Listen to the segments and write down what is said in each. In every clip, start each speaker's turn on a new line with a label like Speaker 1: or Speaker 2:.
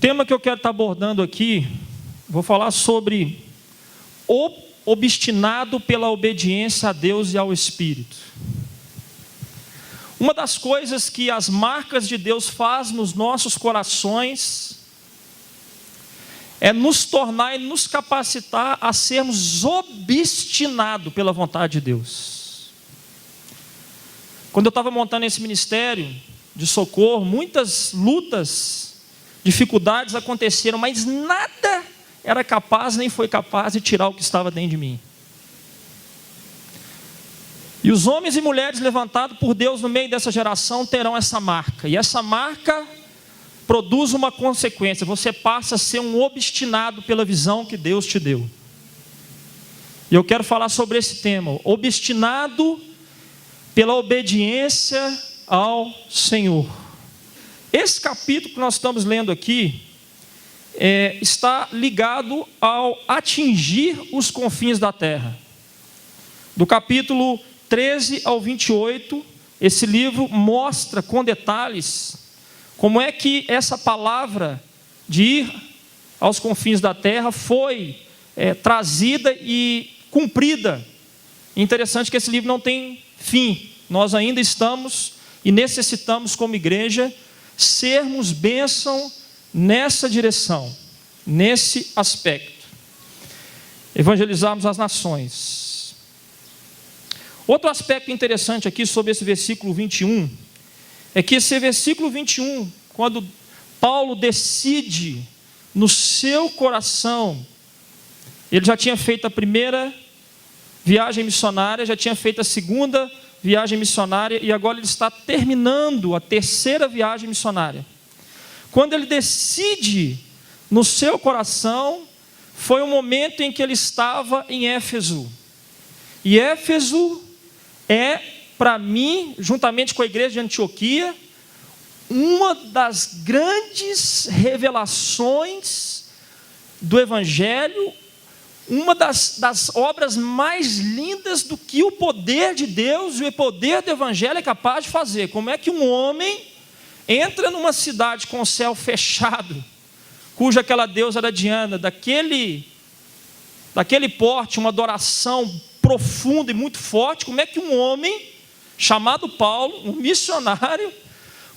Speaker 1: tema que eu quero estar abordando aqui, vou falar sobre o obstinado pela obediência a Deus e ao Espírito. Uma das coisas que as marcas de Deus fazem nos nossos corações é nos tornar e nos capacitar a sermos obstinados pela vontade de Deus. Quando eu estava montando esse ministério de socorro, muitas lutas, dificuldades aconteceram, mas nada era capaz, nem foi capaz de tirar o que estava dentro de mim. E os homens e mulheres levantados por Deus no meio dessa geração terão essa marca, e essa marca produz uma consequência: você passa a ser um obstinado pela visão que Deus te deu. E eu quero falar sobre esse tema, obstinado pela obediência ao Senhor. Esse capítulo que nós estamos lendo aqui está ligado ao atingir os confins da terra. Do capítulo 13 ao 28, esse livro mostra com detalhes como é que essa palavra de ir aos confins da terra foi trazida e cumprida. Interessante que esse livro não tem fim. Nós ainda estamos e necessitamos, como igreja, sermos bênção nessa direção, nesse aspecto. Evangelizarmos as nações. Outro aspecto interessante aqui sobre esse versículo 21, é que esse versículo 21, quando Paulo decide no seu coração, ele já tinha feito a primeira viagem missionária, já tinha feito a segunda viagem missionária, e agora ele está terminando a terceira viagem missionária. Quando ele decide no seu coração, foi o momento em que ele estava em Éfeso. E Éfeso é, para mim, juntamente com a igreja de Antioquia, uma das grandes revelações do Evangelho, uma das obras mais lindas do que o poder de Deus e o poder do Evangelho é capaz de fazer. Como é que um homem entra numa cidade com o céu fechado, cuja aquela deusa era Diana, daquele porte, uma adoração profunda e muito forte, como é que um homem chamado Paulo, um missionário,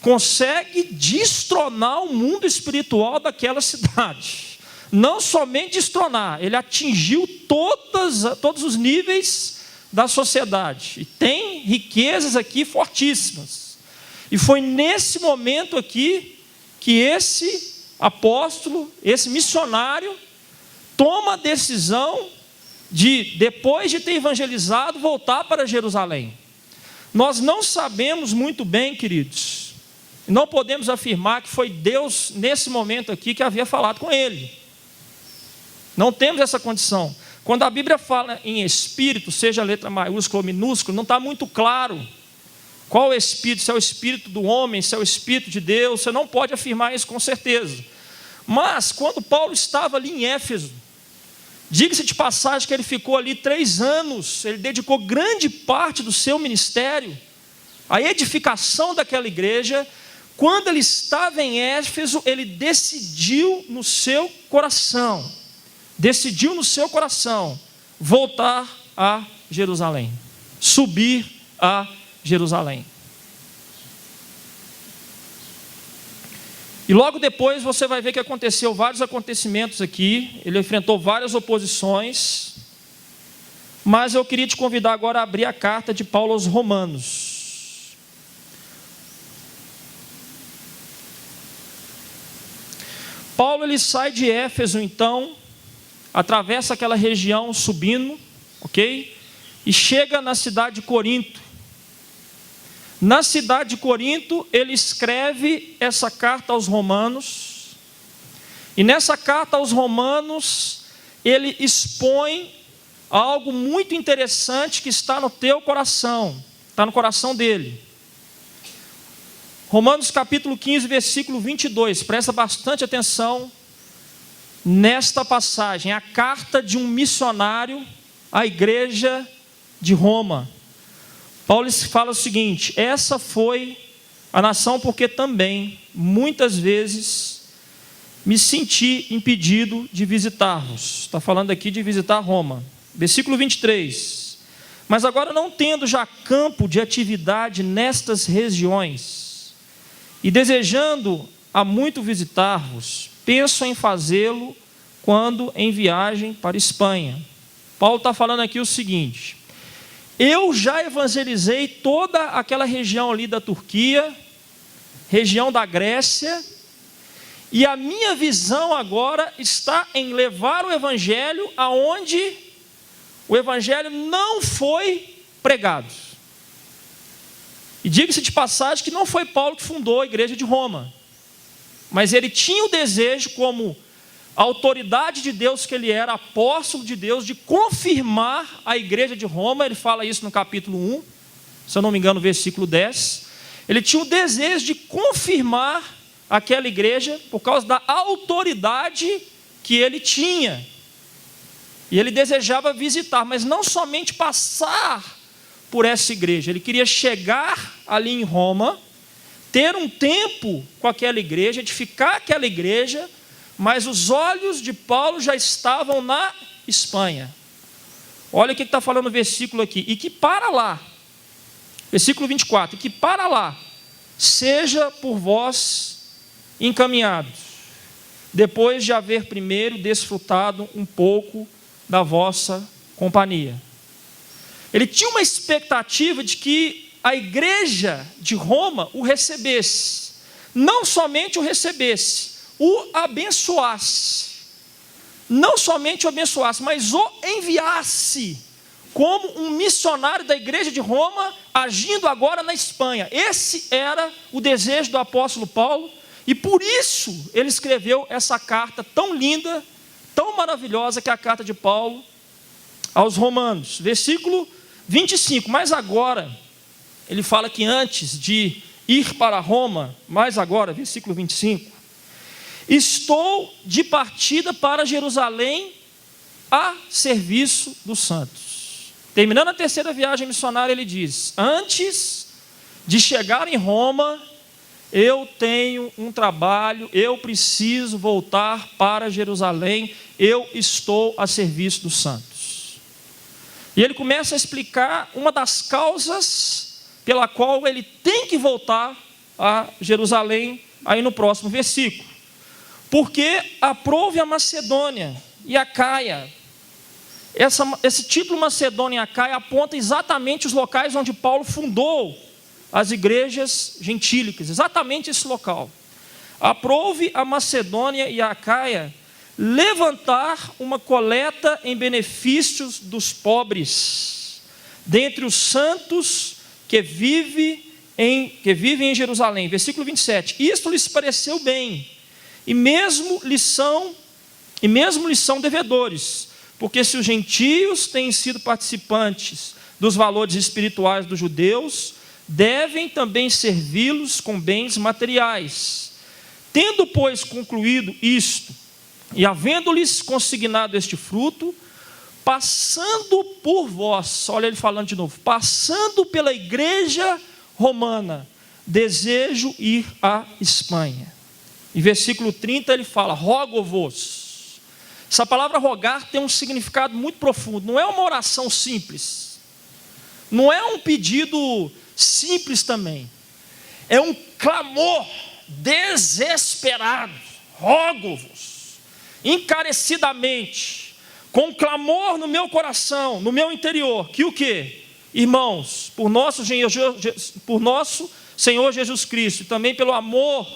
Speaker 1: consegue destronar o mundo espiritual daquela cidade? Não somente destronar, ele atingiu todos os níveis da sociedade, e tem riquezas aqui fortíssimas. E foi nesse momento aqui que esse apóstolo, esse missionário, toma a decisão de, depois de ter evangelizado, voltar para Jerusalém. Nós não sabemos muito bem, queridos, não podemos afirmar que foi Deus nesse momento aqui que havia falado com ele. Não temos essa condição. Quando a Bíblia fala em espírito, seja letra maiúscula ou minúscula, não está muito claro qual é o espírito, se é o espírito do homem, se é o espírito de Deus. Você não pode afirmar isso com certeza. Mas quando Paulo estava ali em Éfeso, diga-se de passagem que ele ficou ali 3 anos, ele dedicou grande parte do seu ministério à edificação daquela igreja. Quando ele estava em Éfeso, ele decidiu no seu coração voltar a Jerusalém, subir a Jerusalém. E logo depois você vai ver que aconteceu vários acontecimentos aqui, ele enfrentou várias oposições, mas eu queria te convidar agora a abrir a carta de Paulo aos Romanos. Paulo, ele sai de Éfeso então, atravessa aquela região subindo, ok? E chega na cidade de Corinto. Na cidade de Corinto, ele escreve essa carta aos Romanos, e nessa carta aos Romanos, ele expõe algo muito interessante que está no teu coração, está no coração dele. Romanos capítulo 15, versículo 22, presta bastante atenção nesta passagem, a carta de um missionário à igreja de Roma. Paulo fala o seguinte: essa foi a nação porque também, muitas vezes, me senti impedido de visitar-vos. Está falando aqui de visitar Roma. Versículo 23. Mas agora, não tendo já campo de atividade nestas regiões, e desejando há muito visitar-vos, penso em fazê-lo quando em viagem para Espanha. Paulo está falando aqui o seguinte: eu já evangelizei toda aquela região ali da Turquia, região da Grécia, e a minha visão agora está em levar o evangelho aonde o evangelho não foi pregado. E diga-se de passagem que não foi Paulo que fundou a igreja de Roma, mas ele tinha o desejo, como a autoridade de Deus que ele era, apóstolo de Deus, de confirmar a igreja de Roma. Ele fala isso no capítulo 1, se eu não me engano, versículo 10. Ele tinha o desejo de confirmar aquela igreja por causa da autoridade que ele tinha. E ele desejava visitar, mas não somente passar por essa igreja. Ele queria chegar ali em Roma, ter um tempo com aquela igreja, edificar aquela igreja, mas os olhos de Paulo já estavam na Espanha. Olha o que está falando o versículo aqui: e que para lá, versículo 24, e que para lá seja por vós encaminhado, depois de haver primeiro desfrutado um pouco da vossa companhia. Ele tinha uma expectativa de que a igreja de Roma o recebesse, não somente o recebesse, o abençoasse, não somente o abençoasse, mas o enviasse como um missionário da igreja de Roma, agindo agora na Espanha. Esse era o desejo do apóstolo Paulo, e por isso ele escreveu essa carta tão linda, tão maravilhosa, que é a carta de Paulo aos Romanos. Versículo 25, mas agora, ele fala que antes de ir para Roma, mas agora, versículo 25, estou de partida para Jerusalém a serviço dos santos. Terminando a terceira viagem missionária, ele diz: antes de chegar em Roma, eu tenho um trabalho, eu preciso voltar para Jerusalém, eu estou a serviço dos santos. E ele começa a explicar uma das causas pela qual ele tem que voltar a Jerusalém, aí no próximo versículo. Porque aprove a Macedônia e a Caia. Esse título Macedônia e a Caia aponta exatamente os locais onde Paulo fundou as igrejas gentílicas, exatamente esse local. Aprove a Macedônia e a Caia levantar uma coleta em benefícios dos pobres, dentre os santos que vivem em Jerusalém. Versículo 27. Isto lhes pareceu bem, e mesmo lhes são devedores, porque se os gentios têm sido participantes dos valores espirituais dos judeus, devem também servi-los com bens materiais. Tendo, pois, concluído isto, e havendo-lhes consignado este fruto, passando por vós, olha ele falando de novo, passando pela igreja romana, desejo ir à Espanha. Em versículo 30 ele fala: rogo-vos. Essa palavra rogar tem um significado muito profundo, não é uma oração simples, não é um pedido simples também, é um clamor desesperado. Rogo-vos encarecidamente, com clamor no meu coração, no meu interior, que o quê? Irmãos, por nosso Senhor Jesus Cristo, e também pelo amor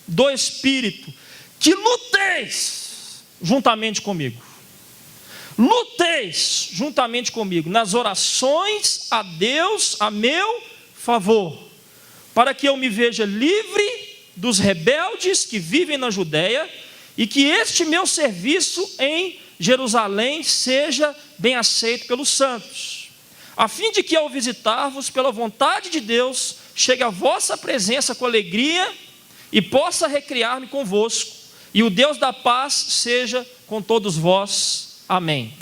Speaker 1: do Espírito, que luteis juntamente comigo. Luteis juntamente comigo nas orações a Deus a meu favor, para que eu me veja livre dos rebeldes que vivem na Judéia, e que este meu serviço em Jerusalém seja bem aceito pelos santos, a fim de que ao visitar-vos pela vontade de Deus, chegue à vossa presença com alegria e possa recriar-me convosco, e o Deus da paz seja com todos vós. Amém.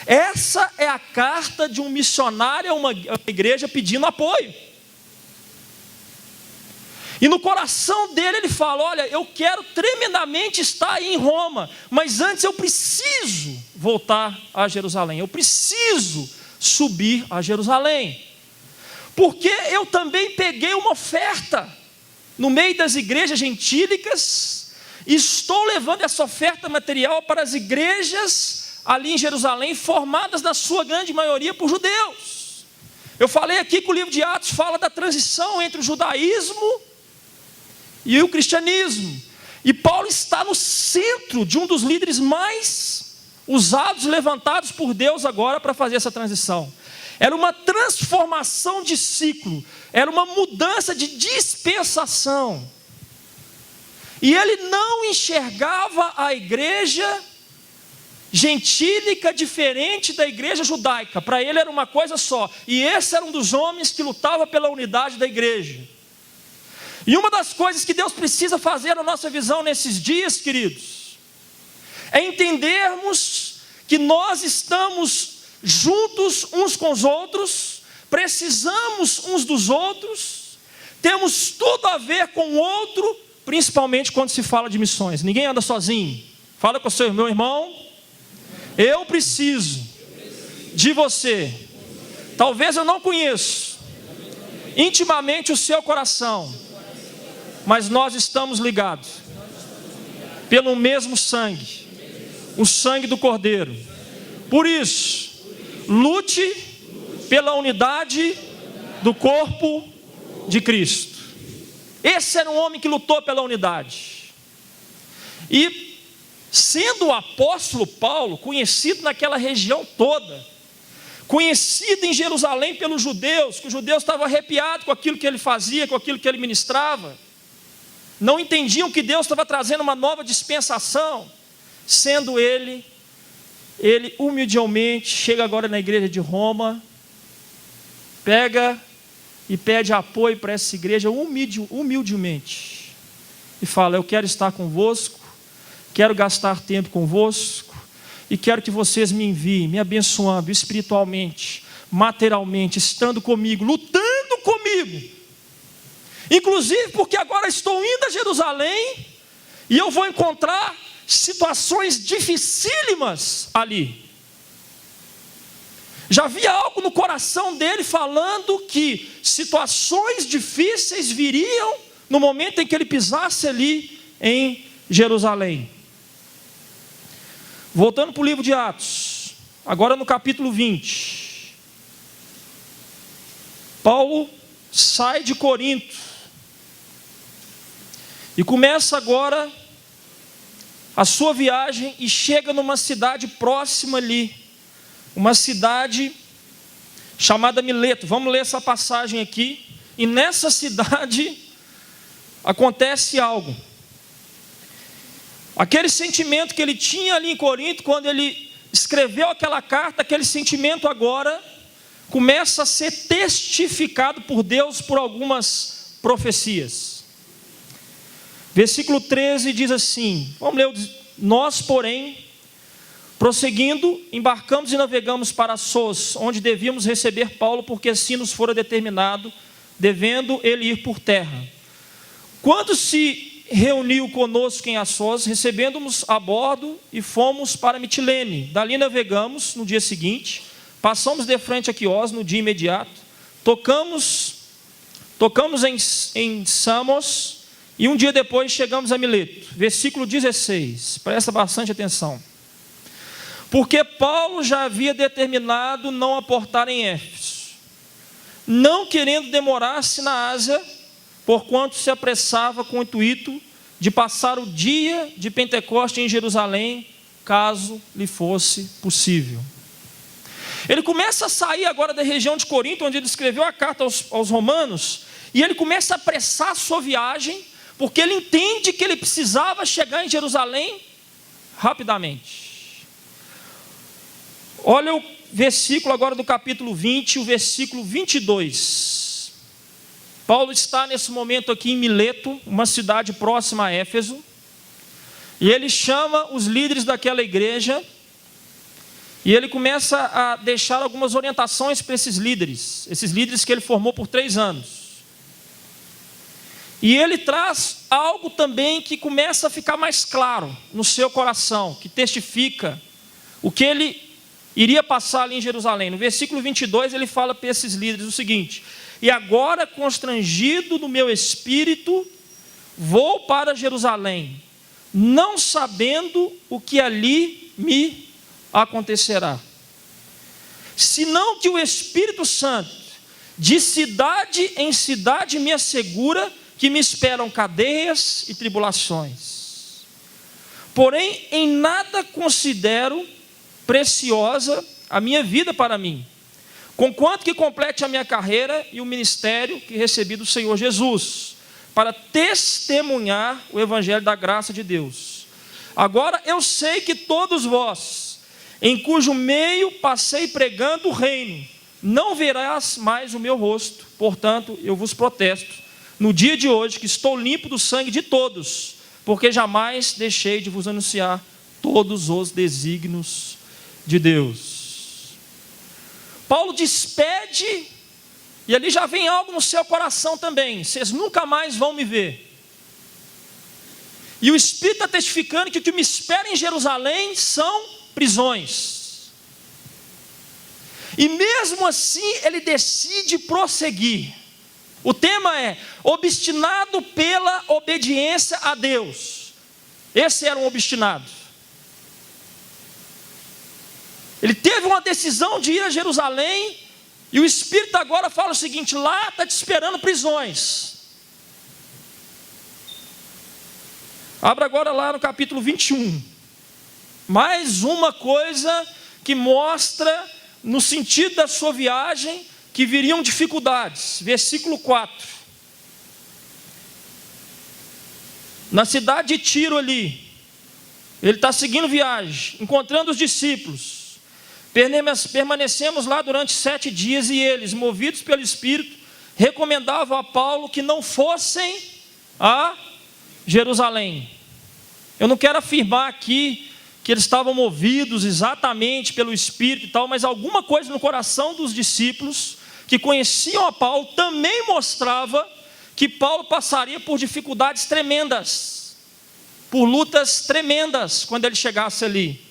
Speaker 1: Essa é a carta de um missionário a uma igreja pedindo apoio. E no coração dele ele fala: olha, eu quero tremendamente estar aí em Roma, mas antes eu preciso voltar a Jerusalém, eu preciso subir a Jerusalém, porque eu também peguei uma oferta no meio das igrejas gentílicas, e estou levando essa oferta material para as igrejas ali em Jerusalém, formadas na sua grande maioria por judeus. Eu falei aqui que o livro de Atos fala da transição entre o judaísmo e o cristianismo, e Paulo está no centro de um dos líderes mais usados, levantados por Deus agora para fazer essa transição. Era uma transformação de ciclo, era uma mudança de dispensação, e ele não enxergava a igreja gentílica diferente da igreja judaica. Para ele era uma coisa só, e esse era um dos homens que lutava pela unidade da igreja. E uma das coisas que Deus precisa fazer na nossa visão nesses dias, queridos, é entendermos que nós estamos juntos uns com os outros, precisamos uns dos outros, temos tudo a ver com o outro, principalmente quando se fala de missões. Ninguém anda sozinho. Fala com o seu irmão: eu preciso de você. Talvez eu não conheço intimamente o seu coração, mas nós estamos ligados pelo mesmo sangue, o sangue do Cordeiro. Por isso, lute pela unidade do corpo de Cristo. Esse era um homem que lutou pela unidade. E sendo o apóstolo Paulo conhecido naquela região toda, conhecido em Jerusalém pelos judeus, que os judeus estavam arrepiados com aquilo que ele fazia, com aquilo que ele ministrava, não entendiam que Deus estava trazendo uma nova dispensação, sendo ele humildemente chega agora na igreja de Roma, pega e pede apoio para essa igreja humildemente, e fala: eu quero estar convosco, quero gastar tempo convosco, e quero que vocês me enviem, me abençoando espiritualmente, materialmente, estando comigo, lutando comigo, inclusive porque agora estou indo a Jerusalém, e eu vou encontrar situações dificílimas ali. Já havia algo no coração dele falando que situações difíceis viriam no momento em que ele pisasse ali em Jerusalém. Voltando para o livro de Atos, agora no capítulo 20, Paulo sai de Corinto e começa agora a sua viagem e chega numa cidade próxima ali, uma cidade chamada Mileto. Vamos ler essa passagem aqui. E nessa cidade acontece algo. Aquele sentimento que ele tinha ali em Corinto, quando ele escreveu aquela carta, aquele sentimento agora começa a ser testificado por Deus por algumas profecias. Versículo 13 diz assim, vamos ler: nós, porém, prosseguindo, embarcamos e navegamos para Assos, onde devíamos receber Paulo, porque assim nos fora determinado, devendo ele ir por terra. Quando se reuniu conosco em Assos, recebendo-nos a bordo, e fomos para Mitilene. Dali navegamos no dia seguinte, passamos de frente a Quios no dia imediato, tocamos em Samos, e um dia depois chegamos a Mileto. Versículo 16, presta bastante atenção. Porque Paulo já havia determinado não aportar em Éfeso, não querendo demorar-se na Ásia, porquanto se apressava com o intuito de passar o dia de Pentecoste em Jerusalém, caso lhe fosse possível. Ele começa a sair agora da região de Corinto, onde ele escreveu a carta aos romanos, e ele começa a apressar a sua viagem, porque ele entende que ele precisava chegar em Jerusalém rapidamente. Olha o versículo agora do capítulo 20, o versículo 22. Paulo está nesse momento aqui em Mileto, uma cidade próxima a Éfeso, e ele chama os líderes daquela igreja, e ele começa a deixar algumas orientações para esses líderes que ele formou por 3 anos. E ele traz algo também que começa a ficar mais claro no seu coração, que testifica o que ele iria passar ali em Jerusalém. No versículo 22 ele fala para esses líderes o seguinte: e agora, constrangido no meu espírito, vou para Jerusalém, não sabendo o que ali me acontecerá, senão que o Espírito Santo, de cidade em cidade, me assegura que me esperam cadeias e tribulações. Porém, em nada considero preciosa a minha vida para mim, conquanto que complete a minha carreira e o ministério que recebi do Senhor Jesus, para testemunhar o evangelho da graça de Deus. Agora eu sei que todos vós, em cujo meio passei pregando o reino, não verás mais o meu rosto. Portanto, eu vos protesto no dia de hoje que estou limpo do sangue de todos, porque jamais deixei de vos anunciar todos os desígnios de Deus. Paulo despede, e ali já vem algo no seu coração também: vocês nunca mais vão me ver. E o Espírito está testificando que o que me espera em Jerusalém são prisões. E mesmo assim ele decide prosseguir. O tema é: obstinado pela obediência a Deus. Esse era um obstinado. Ele teve uma decisão de ir a Jerusalém, e o Espírito agora fala o seguinte: lá está te esperando prisões. Abra agora lá no capítulo 21. Mais uma coisa que mostra, no sentido da sua viagem, que viriam dificuldades. Versículo 4. Na cidade de Tiro ali, ele está seguindo viagem, encontrando os discípulos. Permanecemos lá durante 7 dias, e eles, movidos pelo Espírito, recomendavam a Paulo que não fossem a Jerusalém. Eu não quero afirmar aqui que eles estavam movidos exatamente pelo Espírito e tal, mas alguma coisa no coração dos discípulos que conheciam a Paulo também mostrava que Paulo passaria por dificuldades tremendas, por lutas tremendas quando ele chegasse ali.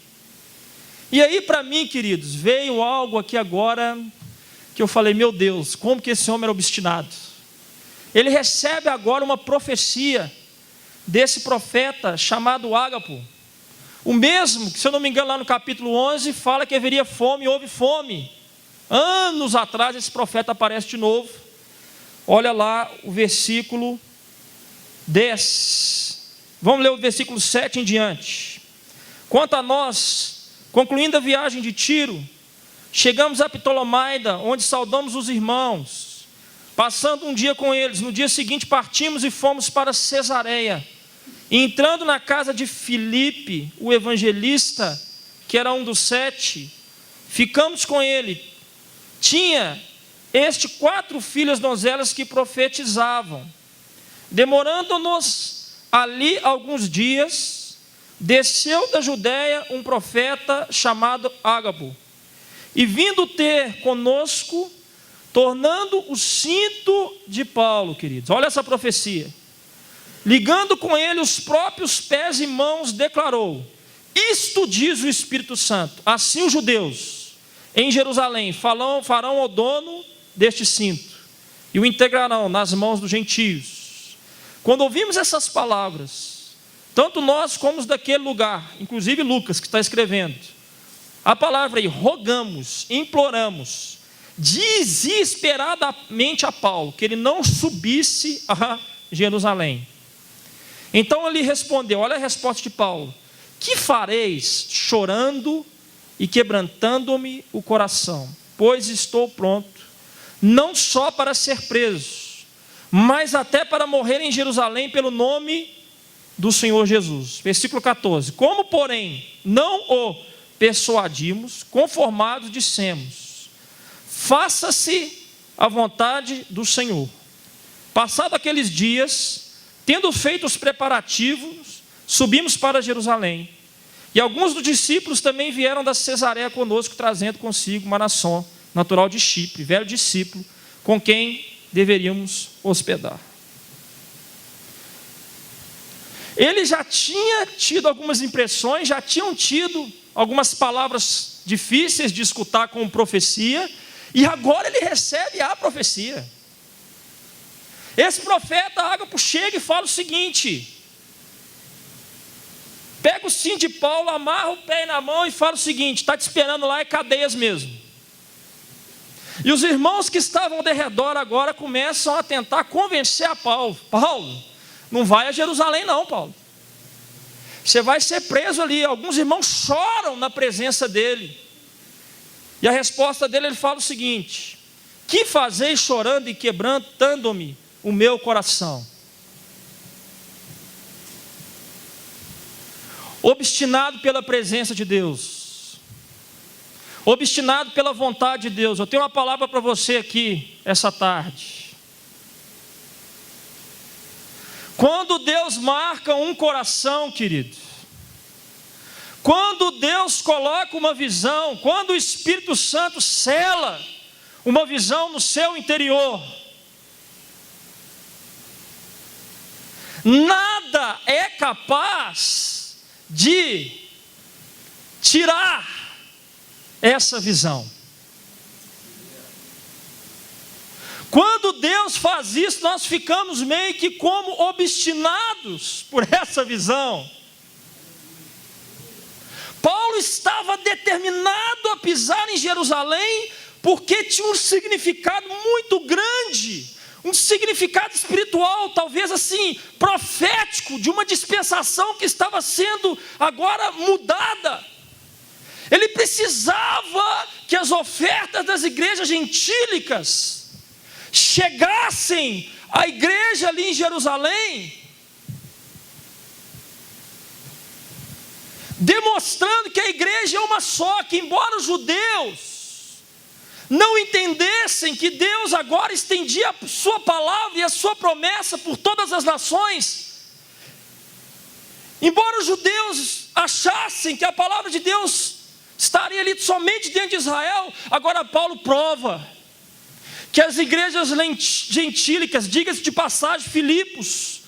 Speaker 1: E aí, para mim, queridos, veio algo aqui agora que eu falei: meu Deus, como que esse homem era obstinado. Ele recebe agora uma profecia desse profeta chamado Ágapo, o mesmo que, se eu não me engano, lá no capítulo 11 fala que haveria fome, e houve fome. Anos atrás esse profeta aparece de novo. Olha lá o versículo 10. Vamos ler o versículo 7 em diante. Quanto a nós, concluindo a viagem de Tiro, chegamos a Ptolomaida, onde saudamos os irmãos, passando um dia com eles. No dia seguinte partimos e fomos para Cesareia. E entrando na casa de Filipe, o evangelista, que era um dos 7, ficamos com ele. Tinha este 4 filhas donzelas que profetizavam. Demorando-nos ali alguns dias, desceu da Judéia um profeta chamado Ágabo, e vindo ter conosco, tornando o cinto de Paulo, queridos, olha essa profecia, ligando com ele os próprios pés e mãos, declarou: isto diz o Espírito Santo, assim os judeus em Jerusalém farão ao dono deste cinto, e o integrarão nas mãos dos gentios. Quando ouvimos essas palavras, tanto nós como os daquele lugar, inclusive Lucas que está escrevendo, a palavra aí, rogamos, imploramos, desesperadamente a Paulo, que ele não subisse a Jerusalém. Então ele respondeu, olha a resposta de Paulo: que fareis chorando e quebrantando-me o coração? Pois estou pronto, não só para ser preso, mas até para morrer em Jerusalém pelo nome do Senhor Jesus. Versículo 14. Como, porém, não o persuadimos, conformados dissemos: faça-se a vontade do Senhor. Passado aqueles dias, tendo feito os preparativos, subimos para Jerusalém. E alguns dos discípulos também vieram da Cesareia conosco, trazendo consigo Manassón, natural de Chipre, velho discípulo, com quem deveríamos hospedar. Ele já tinha tido algumas impressões, já tinham tido algumas palavras difíceis de escutar como profecia, e agora ele recebe a profecia. Esse profeta Ágapo chega e fala o seguinte: pega o cinto de Paulo, amarra o pé na mão e fala o seguinte: está te esperando lá, é cadeias mesmo. E os irmãos que estavam ao redor agora começam a tentar convencer a Paulo: Paulo, não vai a Jerusalém não, Paulo. Você vai ser preso ali. Alguns irmãos choram na presença dele. E a resposta dele, ele fala o seguinte: que fazeis chorando e quebrantando-me o meu coração? Obstinado pela presença de Deus, obstinado pela vontade de Deus. Eu tenho uma palavra para você aqui essa tarde. Quando Deus marca um coração, querido, quando Deus coloca uma visão, quando o Espírito Santo sela uma visão no seu interior, nada é capaz de tirar essa visão. Quando Deus faz isso, nós ficamos meio que como obstinados por essa visão. Paulo estava determinado a pisar em Jerusalém, porque tinha um significado muito grande, um significado espiritual, talvez assim, profético, de uma dispensação que estava sendo agora mudada. Ele precisava que as ofertas das igrejas gentílicas chegassem à igreja ali em Jerusalém, demonstrando que a igreja é uma só, que embora os judeus não entendessem que Deus agora estendia a sua palavra e a sua promessa por todas as nações, embora os judeus achassem que a palavra de Deus estaria ali somente dentro de Israel, agora Paulo prova que as igrejas gentílicas, diga-se de passagem, Filipos,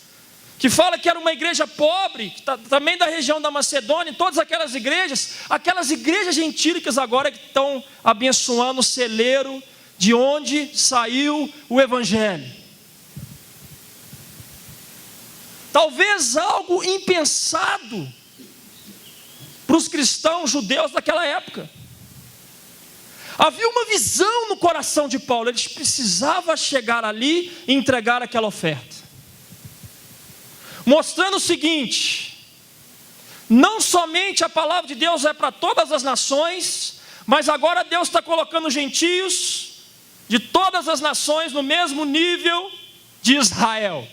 Speaker 1: que fala que era uma igreja pobre, também da região da Macedônia, todas aquelas igrejas gentílicas agora que estão abençoando o celeiro de onde saiu o Evangelho. Talvez algo impensado para os cristãos judeus daquela época. Havia uma visão no coração de Paulo, ele precisava chegar ali e entregar aquela oferta, mostrando o seguinte: não somente a palavra de Deus é para todas as nações, mas agora Deus está colocando os gentios de todas as nações no mesmo nível de Israel.